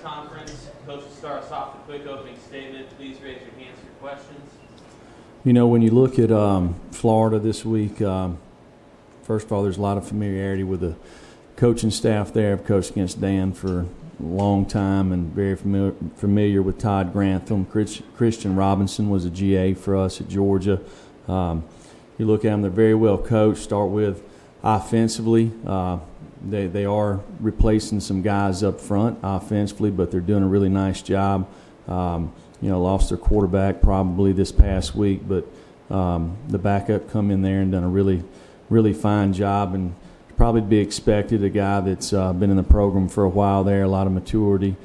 conference. Coach will start us off with a quick opening statement. Please raise your hands for questions. You know, when you look at Florida this week, first of all, there's a lot of familiarity with the coaching staff there. I've coached against Dan for a long time and very familiar with Todd Grantham. Christian Robinson was a GA for us at Georgia. You look at them, they're very well coached. Start with offensively. They are replacing some guys up front offensively, but they're doing a really nice job. Lost their quarterback probably this past week, but the backup come in there and done a really, really fine job, and probably to be expected, a guy that's been in the program for a while there, a lot of maturity.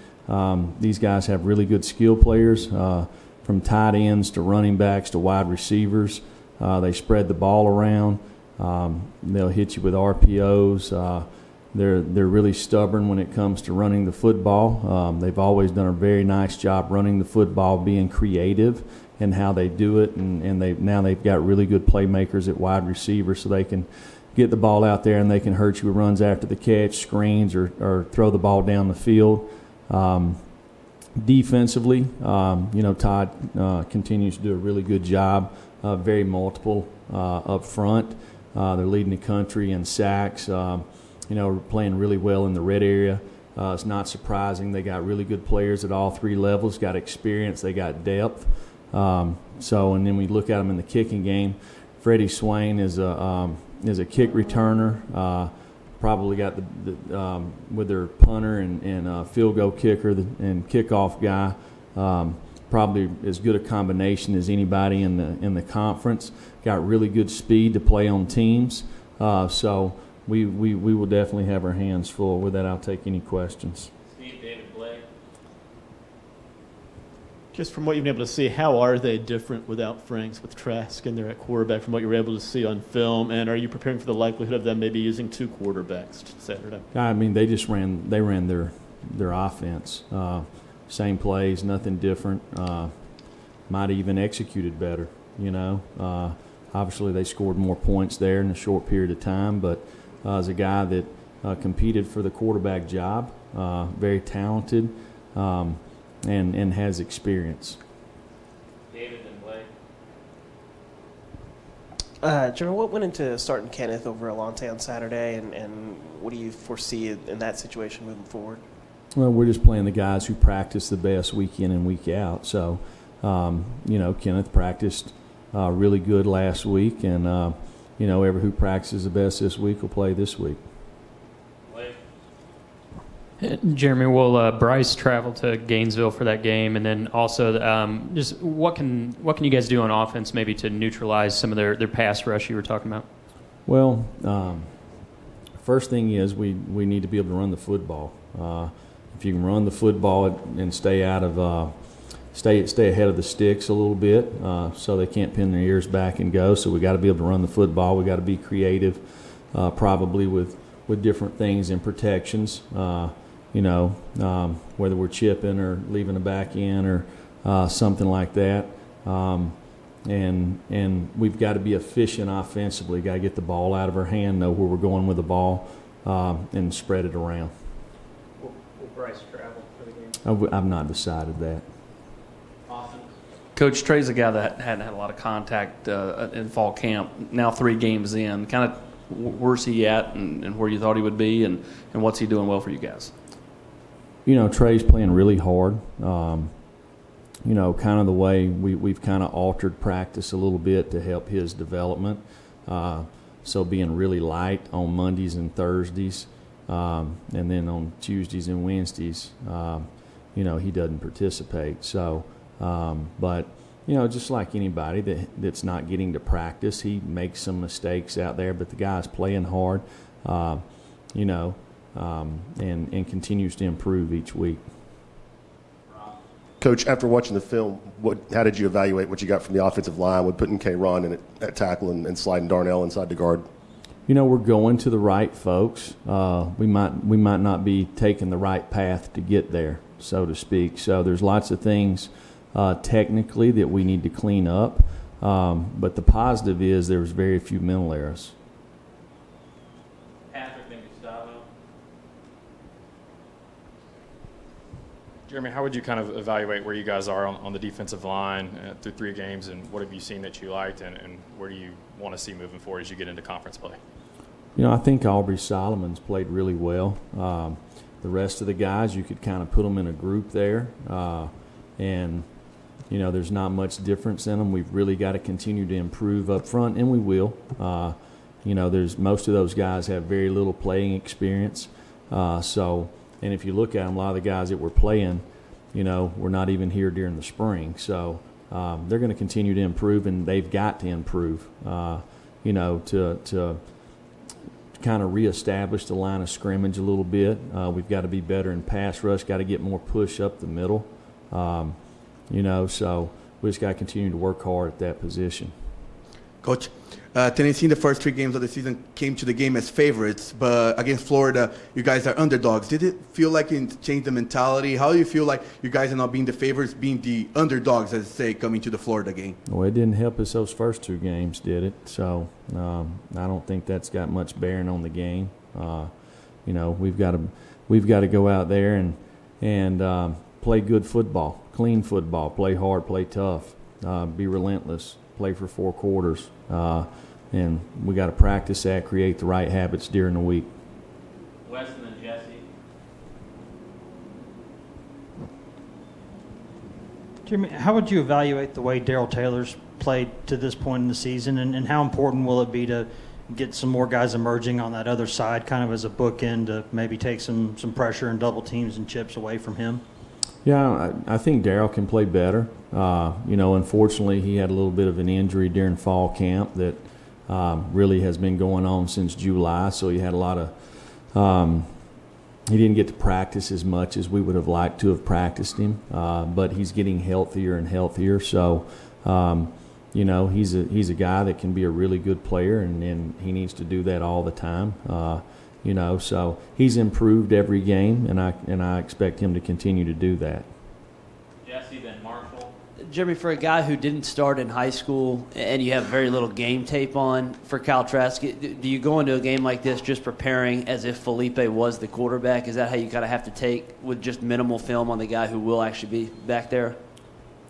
These guys have really good skill players, from tight ends to running backs to wide receivers. They spread the ball around. They'll hit you with RPOs. They're really stubborn when it comes to running the football. They've always done a very nice job running the football, being creative in how they do it, and they've got really good playmakers at wide receiver, so they can get the ball out there and they can hurt you with runs after the catch, screens, or throw the ball down the field. Defensively, Todd continues to do a really good job, very multiple up front. They're leading the country in sacks. Playing really well in the red area. It's not surprising. They got really good players at all three levels, got experience, they got depth. And then we look at them in the kicking game. Freddie Swain is a kick returner. Probably got the with their punter and field goal kicker and kickoff guy. Probably as good a combination as anybody in the conference. Got really good speed to play on teams. We will definitely have our hands full. With that, I'll take any questions. Steve, David, Blake. Just from what you've been able to see, how are they different without Franks, with Trask in there at quarterback, from what you were able to see on film? And are you preparing for the likelihood of them maybe using two quarterbacks Saturday? I mean, they ran their offense. Same plays, nothing different. Might even executed better, Obviously, they scored more points there in a short period of time, but as a guy that competed for the quarterback job, very talented, and has experience. David and Blake. General, what went into starting Kenneth over Alante on Saturday, and what do you foresee in that situation moving forward? Well, we're just playing the guys who practice the best week in and week out. So, Kenneth practiced really good last week, and whoever who practices the best this week will play this week. Jeremy, will Bryce travel to Gainesville for that game? And then also, just what can you guys do on offense maybe to neutralize some of their pass rush you were talking about? Well, first thing is we need to be able to run the football. If you can run the football and stay out of stay ahead of the sticks a little bit, so they can't pin their ears back and go. So we got to be able to run the football. We got to be creative, probably with different things and protections. Whether we're chipping or leaving a back end or something like that. And we've got to be efficient offensively. Got to get the ball out of our hand, know where we're going with the ball, and spread it around. Will Bryce travel for the game? I've not decided that. Awesome. Coach, Trey's a guy that hadn't had a lot of contact in fall camp. Now 3 games in, kind of where's he at and where you thought he would be, and what's he doing well for you guys? Trey's playing really hard. Kind of the way we've kind of altered practice a little bit to help his development. So being really light on Mondays and Thursdays, and then on Tuesdays and Wednesdays, he doesn't participate. So, but just like anybody that's not getting to practice, he makes some mistakes out there. But the guy's playing hard, and continues to improve each week. Coach, after watching the film, how did you evaluate what you got from the offensive line with putting K-Ron in at tackle and sliding Darnell inside the guard? We're going to the right folks. We might not be taking the right path to get there, so to speak. So there's lots of things technically that we need to clean up. But the positive is there was very few mental errors. Jeremy, how would you kind of evaluate where you guys are on the defensive line through 3 games, and what have you seen that you liked, and where do you want to see moving forward as you get into conference play? I think Aubrey Solomon's played really well. The rest of the guys, you could kind of put them in a group there, and there's not much difference in them. We've really got to continue to improve up front, and we will. There's most of those guys have very little playing experience, and if you look at them, a lot of the guys that we're playing, we're not even here during the spring. So they're going to continue to improve, and they've got to improve, to kind of reestablish the line of scrimmage a little bit. We've got to be better in pass rush, got to get more push up the middle. So we just got to continue to work hard at that position. Coach, Tennessee in the first 3 games of the season came to the game as favorites, but against Florida, you guys are underdogs. Did it feel like it changed the mentality? How do you feel like you guys are not being the favorites, being the underdogs, as they say, coming to the Florida game? Well, it didn't help us those first 2 games, did it? So I don't think that's got much bearing on the game. We've got to go out there and play good football, clean football, play hard, play tough, be relentless, play for 4 quarters. And we got to practice that, create the right habits during the week. Weston and Jesse. Jeremy, how would you evaluate the way Darryl Taylor's played to this point in the season, and how important will it be to get some more guys emerging on that other side, kind of as a bookend to maybe take some pressure and double teams and chips away from him? Yeah, I think Darryl can play better. Unfortunately, he had a little bit of an injury during fall camp that really has been going on since July, so he had a lot of he didn't get to practice as much as we would have liked to have practiced him, but he's getting healthier and healthier. So, he's a guy that can be a really good player, and he needs to do that all the time. So he's improved every game, and I expect him to continue to do that. Jesse, then Marshall. Jeremy, for a guy who didn't start in high school and you have very little game tape on for Cal Trask, do you go into a game like this just preparing as if Felipe was the quarterback? Is that how you kind of have to take with just minimal film on the guy who will actually be back there?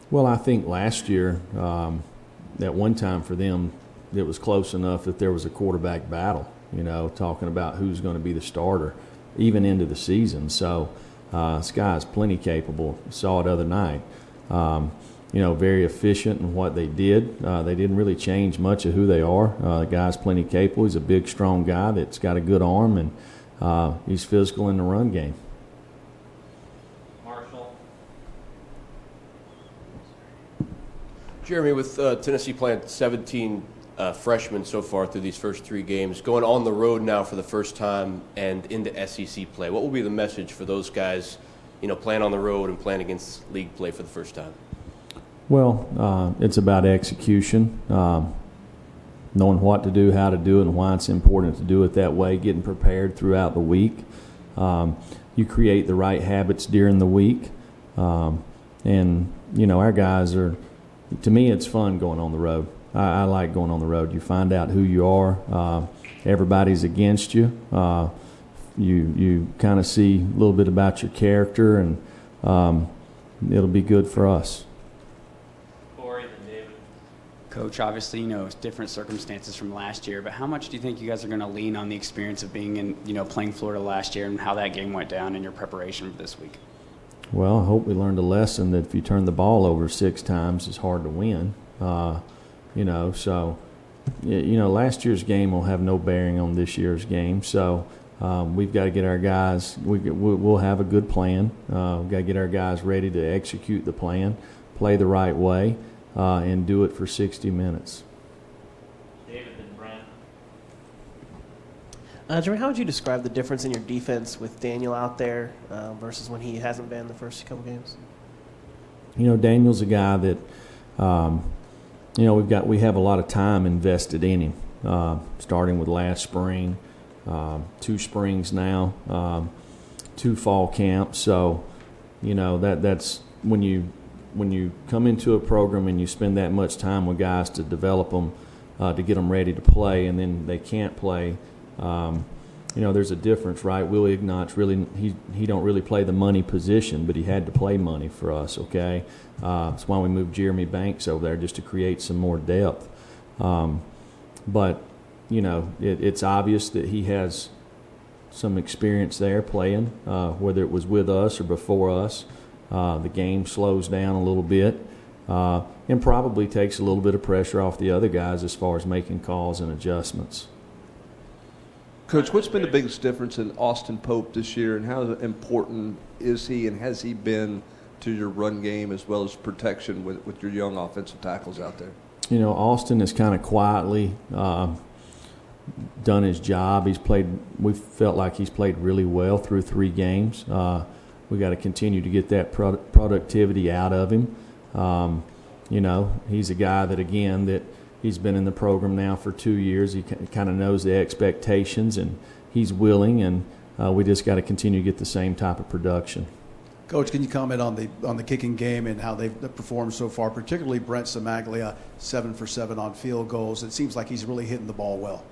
Well, I think last year, at one time for them, it was close enough that there was a quarterback battle, talking about who's going to be the starter, even into the season. So this guy's plenty capable. Saw it other night. Very efficient in what they did. They didn't really change much of who they are. The guy's plenty capable. He's a big, strong guy that's got a good arm, and he's physical in the run game. Marshall. Jeremy, with Tennessee playing 17 freshmen so far through these first 3 games, going on the road now for the first time and into SEC play, what will be the message for those guys, playing on the road and playing against league play for the first time? Well, it's about execution, knowing what to do, how to do it, and why it's important to do it that way, getting prepared throughout the week. You create the right habits during the week. And, our guys are, to me, it's fun going on the road. I like going on the road. You find out who you are. Everybody's against you. You kind of see a little bit about your character, and it'll be good for us. Coach, obviously, it's different circumstances from last year, but how much do you think you guys are going to lean on the experience of being in, playing Florida last year and how that game went down in your preparation for this week? Well, I hope we learned a lesson that if you turn the ball over 6 times, it's hard to win. Last year's game will have no bearing on this year's game. So we've got to get our guys, we'll have a good plan. We've got to get our guys ready to execute the plan, play the right way, and do it for 60 minutes. David and Brent. Jeremy, how would you describe the difference in your defense with Daniel out there versus when he hasn't been the first couple games? Daniel's a guy that, we have a lot of time invested in him, starting with last spring, 2 springs now, 2 fall camps. So, that's when you come into a program and you spend that much time with guys to develop them, to get them ready to play, and then they can't play, there's a difference, right? Will Ignatz really, he don't really play the money position, but he had to play money for us, okay? That's why we moved Jeremy Banks over there, just to create some more depth. But, it's obvious that he has some experience there playing, whether it was with us or before us. The game slows down a little bit and probably takes a little bit of pressure off the other guys as far as making calls and adjustments. Coach, what's been the biggest difference in Austin Pope this year, and how important is he and has he been to your run game as well as protection with your young offensive tackles out there? Austin has kind of quietly done his job. We felt like he's played really well through 3 games. We got to continue to get that productivity out of him. He's a guy that, again, that he's been in the program now for 2 years. He kind of knows the expectations, and he's willing, and we just got to continue to get the same type of production. Coach, can you comment on the kicking game and how they've performed so far, particularly Brent Samaglia, 7 for 7 on field goals? It seems like he's really hitting the ball well.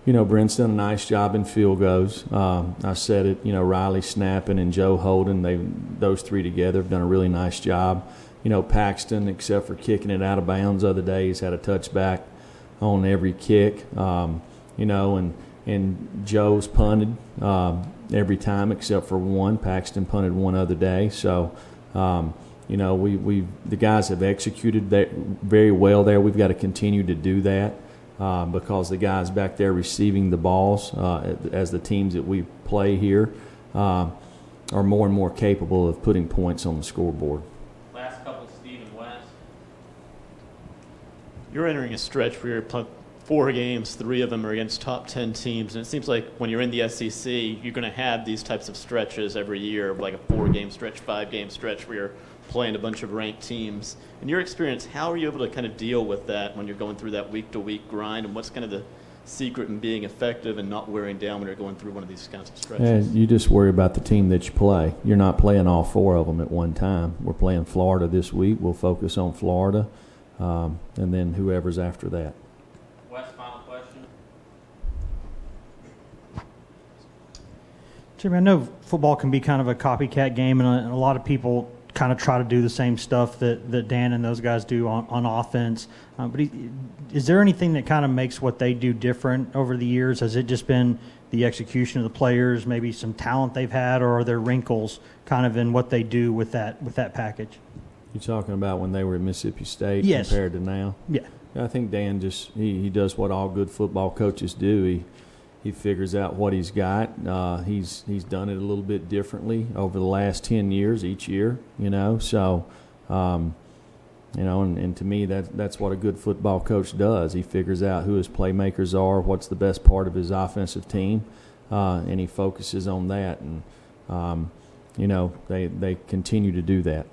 Brent's done a nice job in field goals. I said it, Riley Snapping and Joe Holden, those 3 together have done a really nice job. Paxton, except for kicking it out of bounds other days, had a touchback on every kick. And Joe's punted every time except for one. Paxton punted one other day. So, the guys have executed that very well there. We've got to continue to do that. Because the guys back there receiving the balls, as the teams that we play here, are more and more capable of putting points on the scoreboard. Last couple, Steve and Wes. You're entering a stretch where you're playing 4 games, 3 of them are against top 10 teams, and it seems like when you're in the SEC, you're going to have these types of stretches every year, like a 4-game stretch, 5-game stretch where you're playing a bunch of ranked teams. In your experience, how are you able to kind of deal with that when you're going through that week-to-week grind, and what's kind of the secret in being effective and not wearing down when you're going through one of these kinds of stretches? You just worry about the team that you play. You're not playing all 4 of them at one time. We're playing Florida this week. We'll focus on Florida, and then whoever's after that. Wes, final question. Jimmy, I know football can be kind of a copycat game, and a lot of people kind of try to do the same stuff that Dan and those guys do on offense. But is there anything that kind of makes what they do different over the years? Has it just been the execution of the players, maybe some talent they've had, or are there wrinkles kind of in what they do with that package? You're talking about when they were at Mississippi State compared to now? Yeah. I think Dan just he does what all good football coaches do. He figures out what he's got. He's done it a little bit differently over the last 10 years each year, So, and to me that's what a good football coach does. He figures out who his playmakers are, what's the best part of his offensive team, and he focuses on that. And, they continue to do that.